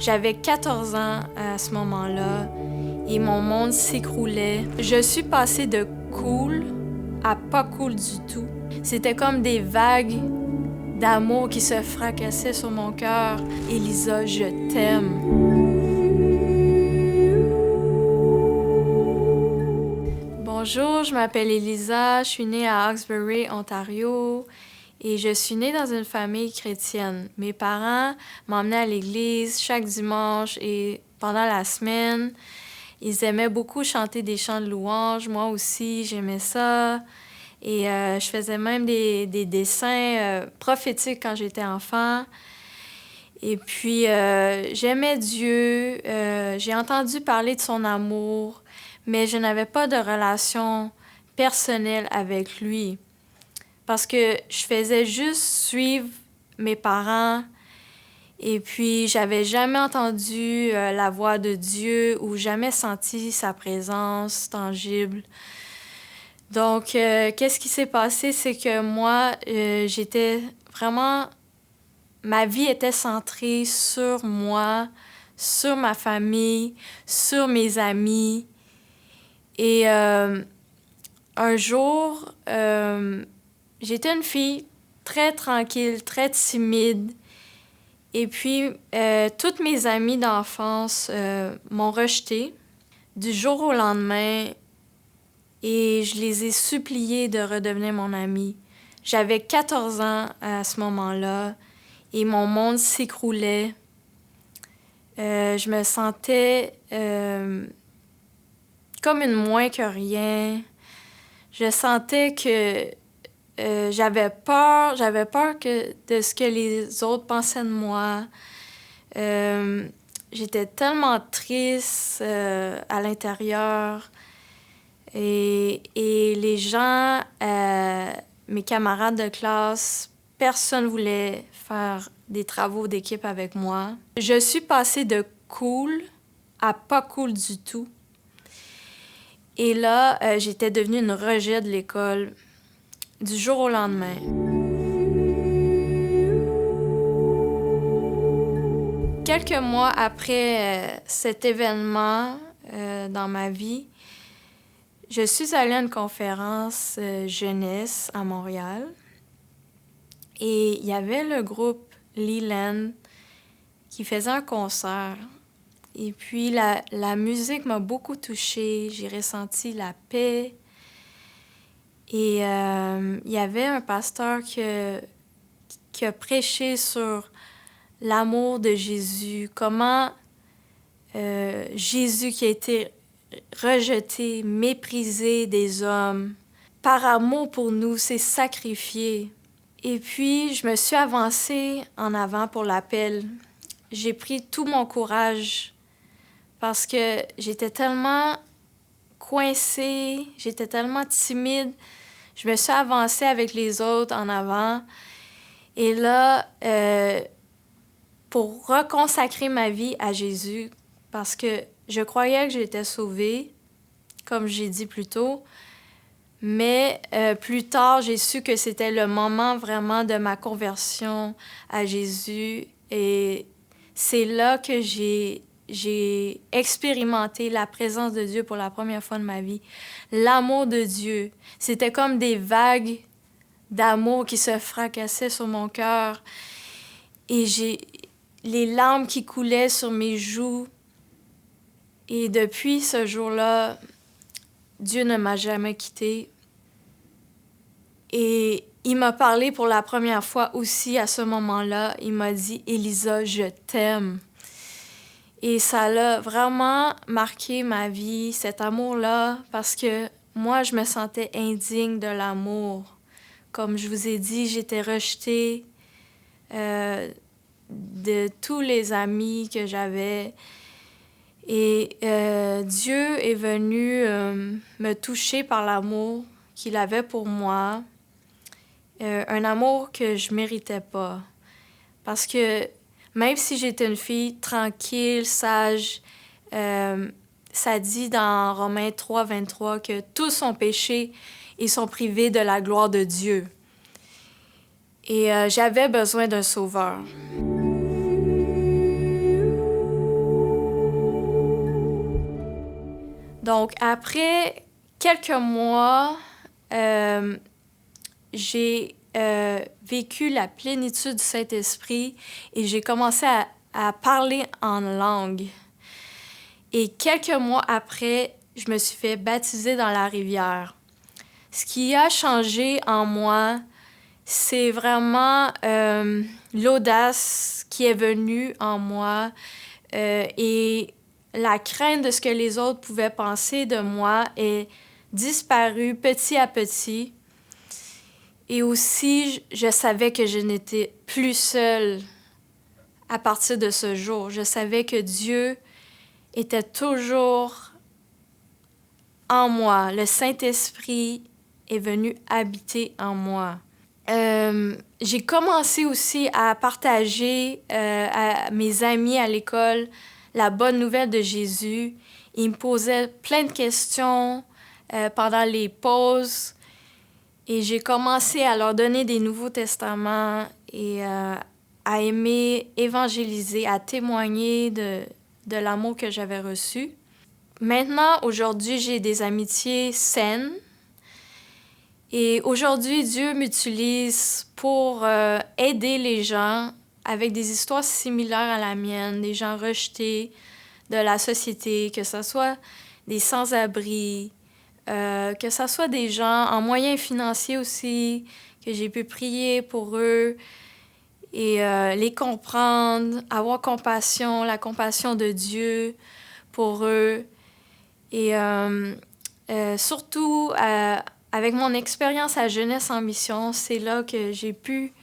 J'avais 14 ans à ce moment-là et mon monde s'écroulait. Je suis passée de cool à pas cool du tout. C'était comme des vagues d'amour qui se fracassaient sur mon cœur. Elisa, je t'aime. Bonjour, je m'appelle Elisa, je suis née à Hawkesbury, Ontario. Et je suis née dans une famille chrétienne. Mes parents m'emmenaient à l'église chaque dimanche et pendant la semaine. Ils aimaient beaucoup chanter des chants de louange. Moi aussi, j'aimais ça. Et je faisais même des dessins prophétiques quand j'étais enfant. Et puis, j'aimais Dieu. J'ai entendu parler de son amour, mais je n'avais pas de relation personnelle avec lui. Parce que je faisais juste suivre mes parents et puis j'avais jamais entendu la voix de Dieu ou jamais senti sa présence tangible. Donc, qu'est-ce qui s'est passé? C'est que moi, j'étais vraiment... Ma vie était centrée sur moi, sur ma famille, sur mes amis. Et un jour... J'étais une fille très tranquille, très timide. Et puis, toutes mes amies d'enfance m'ont rejetée du jour au lendemain et je les ai suppliées de redevenir mon amie. J'avais 14 ans à ce moment-là et mon monde s'écroulait. Je me sentais comme une moins que rien. Je sentais que j'avais peur de ce que les autres pensaient de moi. J'étais tellement triste à l'intérieur. Et les gens, mes camarades de classe, personne ne voulait faire des travaux d'équipe avec moi. Je suis passée de cool à pas cool du tout. Et là, j'étais devenue une rejet de l'école. Du jour au lendemain. Quelques mois après cet événement dans ma vie, je suis allée à une conférence jeunesse à Montréal et il y avait le groupe Leland qui faisait un concert. Et puis la musique m'a beaucoup touchée, j'ai ressenti la paix. Et il y avait un pasteur qui a prêché sur l'amour de Jésus, comment Jésus qui a été rejeté, méprisé des hommes, par amour pour nous, s'est sacrifié. Et puis, je me suis avancée en avant pour l'appel. J'ai pris tout mon courage parce que j'étais tellement coincée, j'étais tellement timide. Je me suis avancée avec les autres en avant. Et là, pour reconsacrer ma vie à Jésus, parce que je croyais que j'étais sauvée, comme j'ai dit plus tôt, mais plus tard, j'ai su que c'était le moment vraiment de ma conversion à Jésus. Et c'est là que j'ai expérimenté la présence de Dieu pour la première fois de ma vie. L'amour de Dieu. C'était comme des vagues d'amour qui se fracassaient sur mon cœur. Et j'ai les larmes qui coulaient sur mes joues. Et depuis ce jour-là, Dieu ne m'a jamais quittée. Et il m'a parlé pour la première fois aussi à ce moment-là. Il m'a dit « Elisa, je t'aime ». Et ça l'a vraiment marqué ma vie, cet amour-là, parce que moi, je me sentais indigne de l'amour. Comme je vous ai dit, j'étais rejetée de tous les amis que j'avais. Et Dieu est venu me toucher par l'amour qu'il avait pour moi. Un amour que je méritais pas. Parce que même si j'étais une fille tranquille, sage, ça dit dans Romains 3, 23 que tous ont péché et sont privés de la gloire de Dieu. Et j'avais besoin d'un sauveur. Donc, après quelques mois, j'ai vécu la plénitude du Saint-Esprit et j'ai commencé à parler en langue. Et quelques mois après, je me suis fait baptiser dans la rivière. Ce qui a changé en moi, c'est vraiment l'audace qui est venue en moi et la crainte de ce que les autres pouvaient penser de moi est disparue petit à petit. Et aussi, je savais que je n'étais plus seule à partir de ce jour. Je savais que Dieu était toujours en moi. Le Saint-Esprit est venu habiter en moi. J'ai commencé aussi à partager à mes amis à l'école la bonne nouvelle de Jésus. Ils me posaient plein de questions pendant les pauses et j'ai commencé à leur donner des Nouveaux Testaments et à aimer évangéliser, à témoigner de l'amour que j'avais reçu. Maintenant, aujourd'hui, j'ai des amitiés saines. Et aujourd'hui, Dieu m'utilise pour aider les gens avec des histoires similaires à la mienne, des gens rejetés de la société, que ce soit des sans-abri, que ce soit des gens en moyens financiers aussi, que j'ai pu prier pour eux et les comprendre, avoir compassion, la compassion de Dieu pour eux. Et surtout, avec mon expérience à Jeunesse en Mission, c'est là que j'ai pu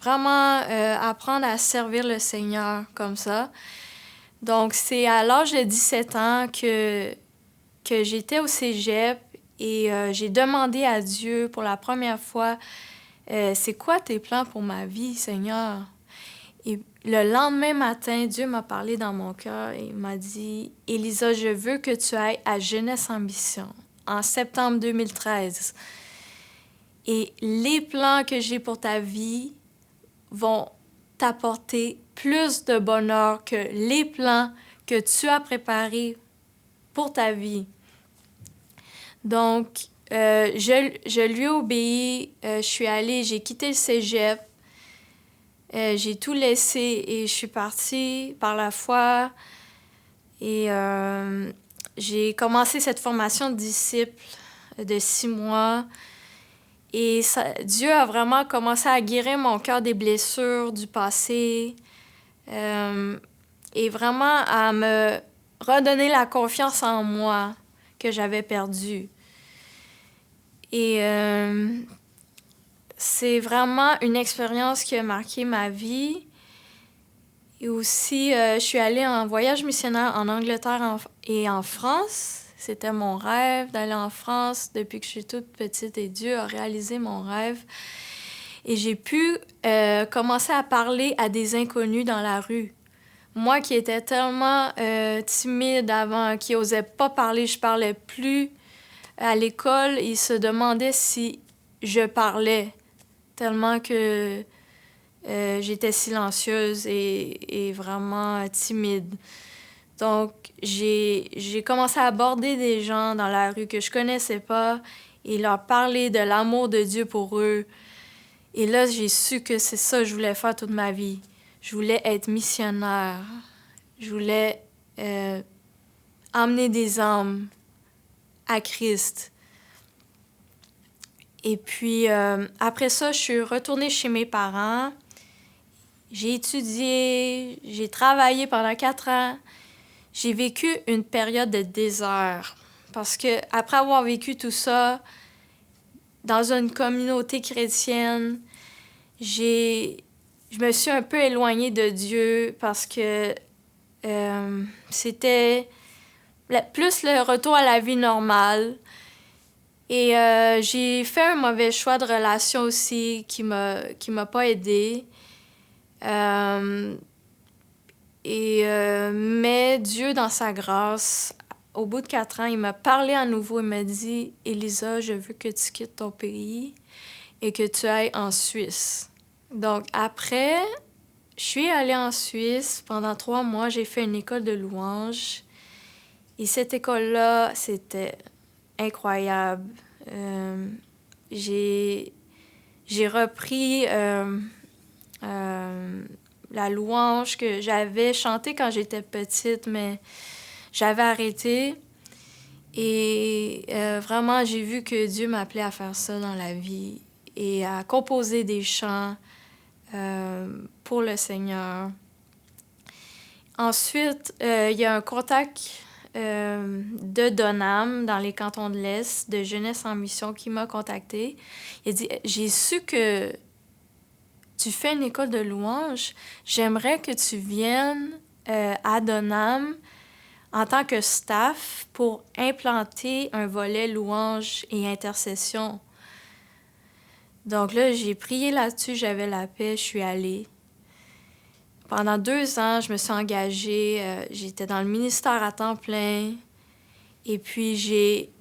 vraiment apprendre à servir le Seigneur comme ça. Donc, c'est à l'âge de 17 ans que j'étais au cégep et j'ai demandé à Dieu pour la première fois, c'est quoi tes plans pour ma vie, Seigneur? Et le lendemain matin, Dieu m'a parlé dans mon cœur et il m'a dit, « Élisa, je veux que tu ailles à Jeunesse en Mission en septembre 2013. Et les plans que j'ai pour ta vie vont t'apporter plus de bonheur que les plans que tu as préparés pour ta vie. » Donc, je lui ai obéi, je suis allée, j'ai quitté le cégep, j'ai tout laissé et je suis partie par la foi et j'ai commencé cette formation de disciple de 6 mois. Et Dieu a vraiment commencé à guérir mon cœur des blessures du passé et vraiment à me redonner la confiance en moi que j'avais perdue. Et c'est vraiment une expérience qui a marqué ma vie. Et aussi, je suis allée en voyage missionnaire en Angleterre et en France. C'était mon rêve d'aller en France depuis que je suis toute petite et Dieu a réalisé mon rêve. Et j'ai pu commencer à parler à des inconnus dans la rue. Moi qui étais tellement timide avant, qui n'osais pas parler, je parlais plus. À l'école, ils se demandaient si je parlais, tellement que j'étais silencieuse et vraiment timide. Donc, j'ai commencé à aborder des gens dans la rue que je connaissais pas et leur parler de l'amour de Dieu pour eux. Et là, j'ai su que c'est ça que je voulais faire toute ma vie. Je voulais être missionnaire. Je voulais emmener des âmes à Christ. Et puis, après ça, je suis retournée chez mes parents. J'ai étudié, j'ai travaillé pendant 4 ans. J'ai vécu une période de désert parce que après avoir vécu tout ça dans une communauté chrétienne, je me suis un peu éloignée de Dieu parce que c'était plus le retour à la vie normale. Et j'ai fait un mauvais choix de relation aussi qui m'a pas aidée. Mais Dieu, dans sa grâce, au bout de 4 ans, il m'a parlé à nouveau. Il m'a dit, « Élisa, je veux que tu quittes ton pays et que tu ailles en Suisse. » Donc après, je suis allée en Suisse. Pendant 3 mois, j'ai fait une école de louanges. Et cette école-là, c'était incroyable. J'ai repris la louange que j'avais chantée quand j'étais petite, mais j'avais arrêté. Et vraiment, j'ai vu que Dieu m'appelait à faire ça dans la vie et à composer des chants pour le Seigneur. Ensuite, il y a un contact de Donham, dans les cantons de l'Est, de Jeunesse en mission, qui m'a contactée. Il a dit « J'ai su que tu fais une école de louange. J'aimerais que tu viennes à Donham en tant que staff pour implanter un volet louange et intercession. » Donc là, j'ai prié là-dessus, j'avais la paix, je suis allée. Pendant 2 ans, je me suis engagée, j'étais dans le ministère à temps plein. Et puis, j'ai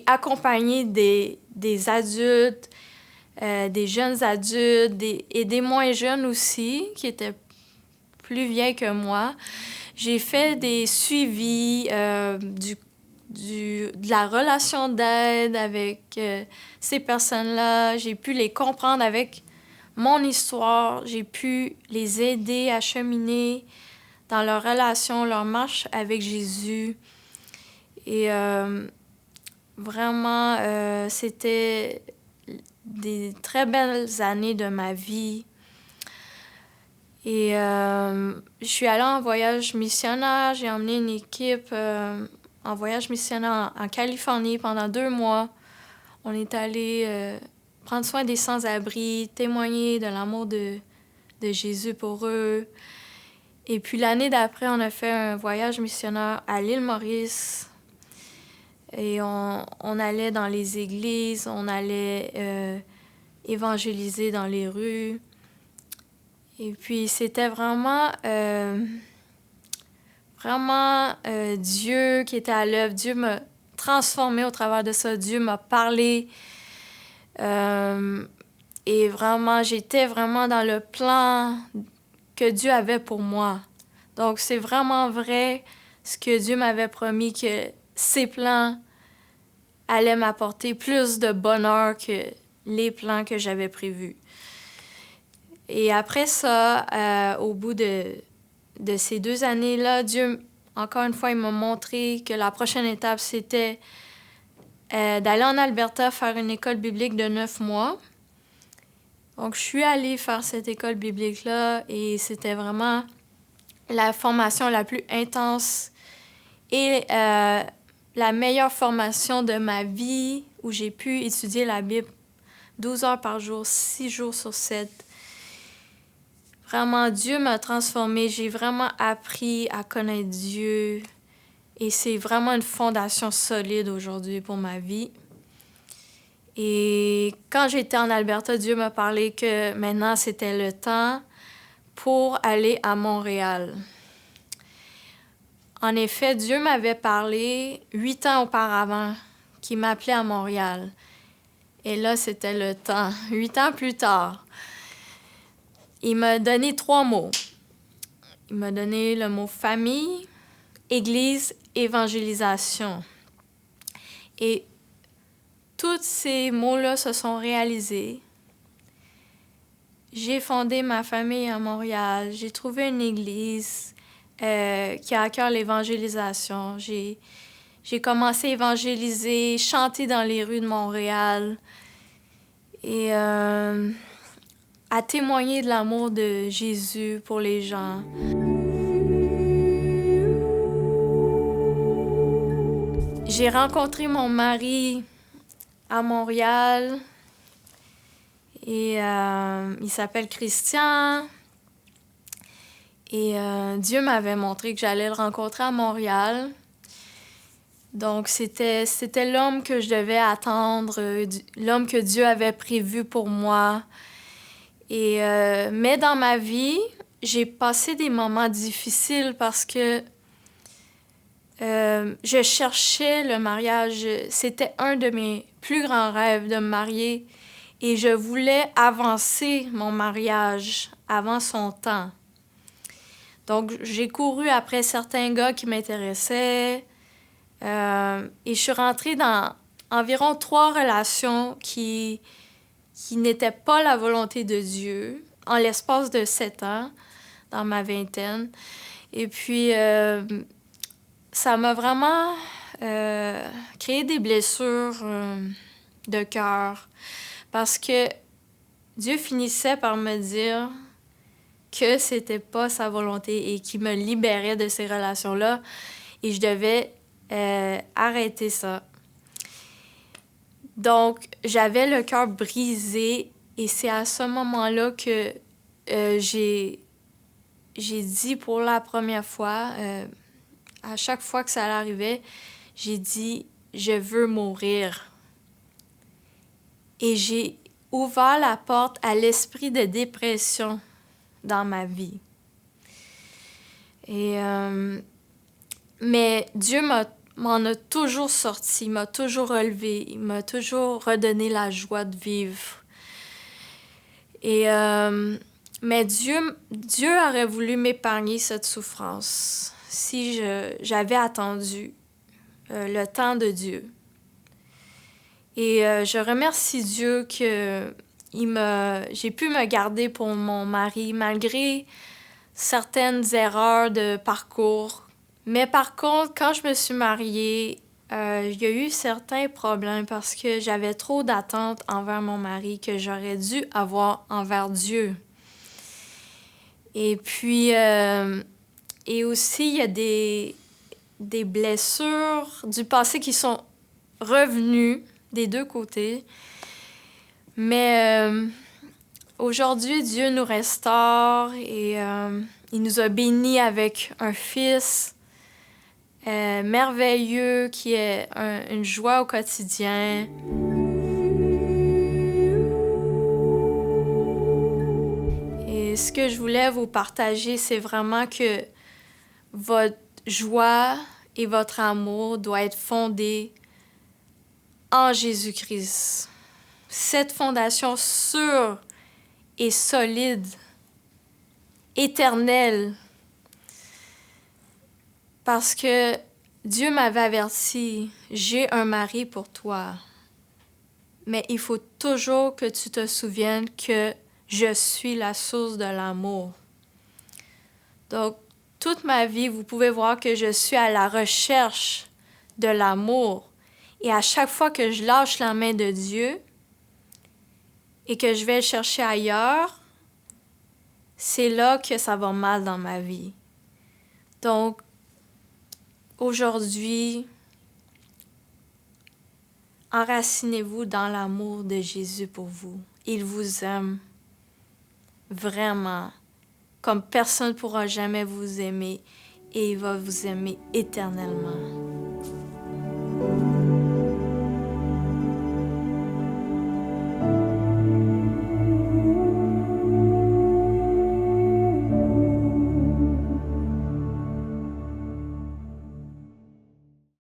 accompagné des adultes, des jeunes adultes et des moins jeunes aussi, qui étaient plus vieilles que moi. J'ai fait des suivis, de la relation d'aide avec ces personnes-là. J'ai pu les comprendre avec mon histoire. J'ai pu les aider à cheminer dans leur relation, leur marche avec Jésus. Et vraiment, c'était des très belles années de ma vie. Et je suis allée en voyage missionnaire. J'ai emmené une équipe en voyage missionnaire en Californie pendant 2 mois. On est allé prendre soin des sans-abri, témoigner de l'amour de Jésus pour eux. Et puis l'année d'après, on a fait un voyage missionnaire à l'île Maurice. Et on allait dans les églises, on allait évangéliser dans les rues. Et puis c'était vraiment Dieu qui était à l'œuvre. Dieu m'a transformée au travers de ça. Dieu m'a parlé. Et vraiment, j'étais vraiment dans le plan que Dieu avait pour moi. Donc, c'est vraiment vrai ce que Dieu m'avait promis, que ses plans allaient m'apporter plus de bonheur que les plans que j'avais prévus. Et après ça, au bout de ces 2 années-là, Dieu, encore une fois, il m'a montré que la prochaine étape, c'était d'aller en Alberta faire une école biblique de 9 mois. Donc, je suis allée faire cette école biblique-là et c'était vraiment la formation la plus intense et la meilleure formation de ma vie où j'ai pu étudier la Bible 12 heures par jour, 6 jours sur 7. Vraiment, Dieu m'a transformée. J'ai vraiment appris à connaître Dieu. Et c'est vraiment une fondation solide aujourd'hui pour ma vie. Et quand j'étais en Alberta, Dieu m'a parlé que maintenant, c'était le temps pour aller à Montréal. En effet, Dieu m'avait parlé 8 ans auparavant qu'il m'appelait à Montréal. Et là, c'était le temps. 8 ans plus tard, il m'a donné 3 mots. Il m'a donné le mot famille, église, évangélisation. Et tous ces mots-là se sont réalisés. J'ai fondé ma famille à Montréal. J'ai trouvé une église qui a à cœur l'évangélisation. J'ai commencé à évangéliser, chanter dans les rues de Montréal et à témoigner de l'amour de Jésus pour les gens. J'ai rencontré mon mari à Montréal et il s'appelle Christian. Et Dieu m'avait montré que j'allais le rencontrer à Montréal. Donc, c'était l'homme que je devais attendre, l'homme que Dieu avait prévu pour moi. Et, mais dans ma vie, j'ai passé des moments difficiles parce que je cherchais le mariage. C'était un de mes plus grands rêves de me marier. Et je voulais avancer mon mariage avant son temps. Donc, j'ai couru après certains gars qui m'intéressaient. Et je suis rentrée dans environ 3 relations qui n'étaient pas la volonté de Dieu en l'espace de 7 ans, dans ma vingtaine. Et puis, ça m'a vraiment créé des blessures de cœur parce que Dieu finissait par me dire que c'était pas sa volonté et qu'il me libérait de ces relations-là et je devais arrêter ça. Donc, j'avais le cœur brisé et c'est à ce moment-là que j'ai dit pour la première fois, à chaque fois que ça arrivait, j'ai dit « Je veux mourir ». Et j'ai ouvert la porte à l'esprit de dépression dans ma vie. Mais Dieu m'en a toujours sorti, m'a toujours relevé, il m'a toujours redonné la joie de vivre. Mais Dieu aurait voulu m'épargner cette souffrance si j'avais attendu le temps de Dieu. Et je remercie Dieu que j'ai pu me garder pour mon mari malgré certaines erreurs de parcours. Mais par contre, quand je me suis mariée, il y a eu certains problèmes parce que j'avais trop d'attentes envers mon mari que j'aurais dû avoir envers Dieu. Et puis, et aussi, il y a des blessures du passé qui sont revenues des deux côtés. Mais aujourd'hui, Dieu nous restaure et il nous a bénis avec un fils merveilleux qui est une joie au quotidien. Et ce que je voulais vous partager, c'est vraiment que votre joie et votre amour doivent être fondés en Jésus-Christ. Cette fondation sûre et solide, éternelle, parce que Dieu m'avait averti, j'ai un mari pour toi. Mais il faut toujours que tu te souviennes que je suis la source de l'amour. Donc, toute ma vie, vous pouvez voir que je suis à la recherche de l'amour. Et à chaque fois que je lâche la main de Dieu et que je vais le chercher ailleurs, c'est là que ça va mal dans ma vie. Donc, aujourd'hui, enracinez-vous dans l'amour de Jésus pour vous. Il vous aime vraiment comme personne ne pourra jamais vous aimer et il va vous aimer éternellement.